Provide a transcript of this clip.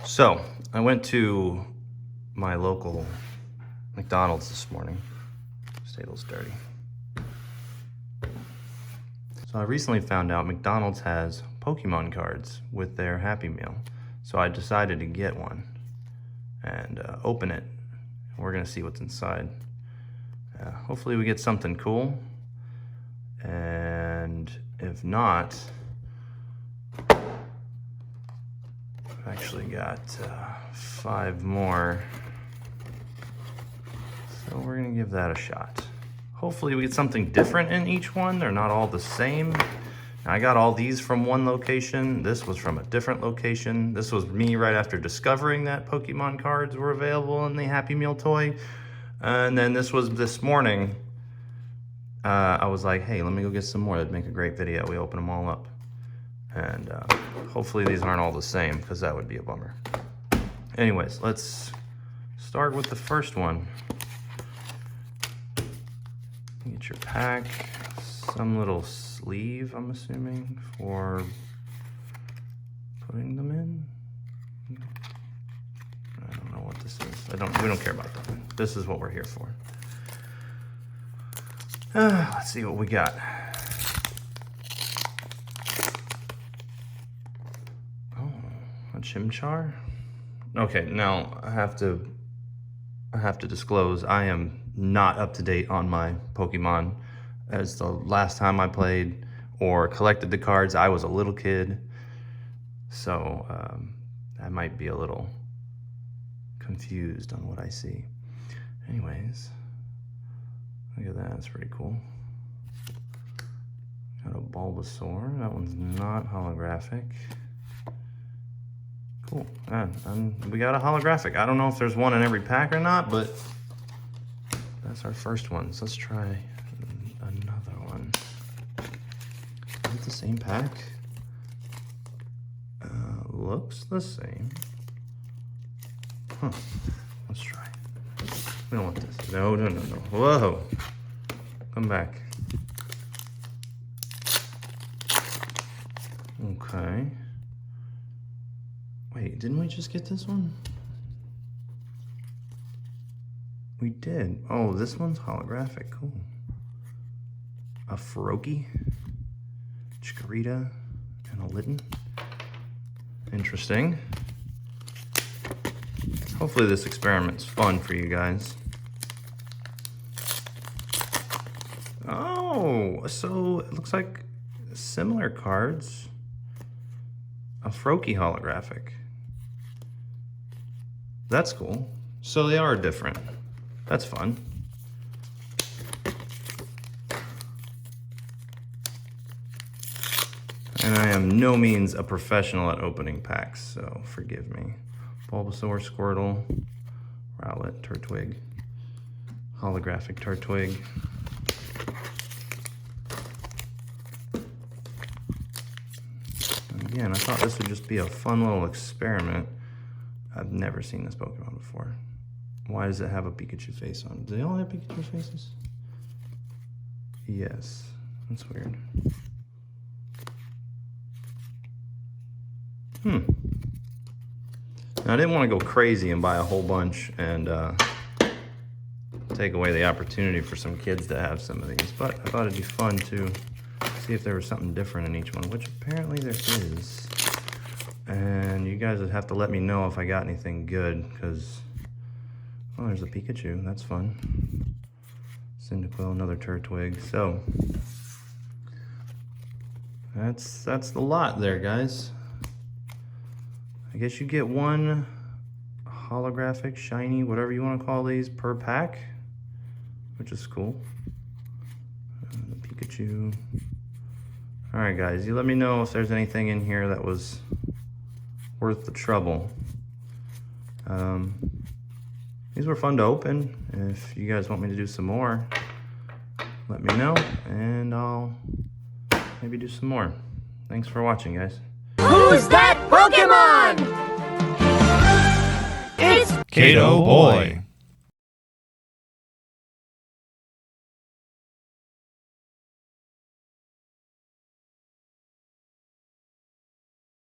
So, I went to my local McDonald's this morning. This table's dirty. So I recently found out McDonald's has Pokemon cards with their Happy Meal. So I decided to get one and open it. We're gonna see what's inside. Hopefully we get something cool. And if not, I've actually got 5 more. So we're gonna give that a shot. Hopefully we get something different in each one. They're not all the same. I got all these from one location. This was from a different location. This was me right after discovering that Pokemon cards were available in the Happy Meal toy. And then this was this morning. I was like, hey, let me go get some more. That'd make a great video. We open them all up. And hopefully these aren't all the same, because that would be a bummer. Anyways, let's start with the first one. Get your pack, some little sleeve, I'm assuming, for putting them in. I don't know what this is. We don't care about that. This is what we're here for. Let's see what we got. Oh, a Chimchar. Okay, now I have to disclose I am not up to date on my Pokemon. As the last time I played or collected the cards, I was a little kid. So I might be a little confused on what I see. Anyways, look at that, that's pretty cool. Got a Bulbasaur, that one's not holographic. Cool, we got a holographic. I don't know if there's one in every pack or not, but that's our first one. So let's try another one. Is it the same pack? Looks the same. Huh, let's try. We don't want this. No. Whoa, come back. Okay. Wait, didn't we just get this one? We did. Oh, this one's holographic. Cool. A Froakie, Chikorita, and a Litten. Interesting. Hopefully this experiment's fun for you guys. Oh, so it looks like similar cards. A Froakie holographic. That's cool. So they are different. That's fun. And I am no means a professional at opening packs, so forgive me. Bulbasaur, Squirtle, Rowlet, Turtwig, holographic Turtwig. And again, I thought this would just be a fun little experiment. I've never seen this Pokemon before. Why does it have a Pikachu face on it? Do they all have Pikachu faces? Yes, that's weird. Now, I didn't want to go crazy and buy a whole bunch and take away the opportunity for some kids to have some of these, but I thought it'd be fun to see if there was something different in each one, which apparently there is. And you guys would have to let me know if I got anything good, because, oh, there's a Pikachu. That's fun. Cyndaquil, another Turtwig. So that's the lot there, guys. I guess you get one holographic, shiny, whatever you want to call these, per pack, which is cool. The Pikachu. All right, guys, you let me know if there's anything in here that was worth the trouble. These were fun to open. If you guys want me to do some more, let me know, and I'll maybe do some more. Thanks for watching, guys. Who's that Pokemon? It's Kato Boy.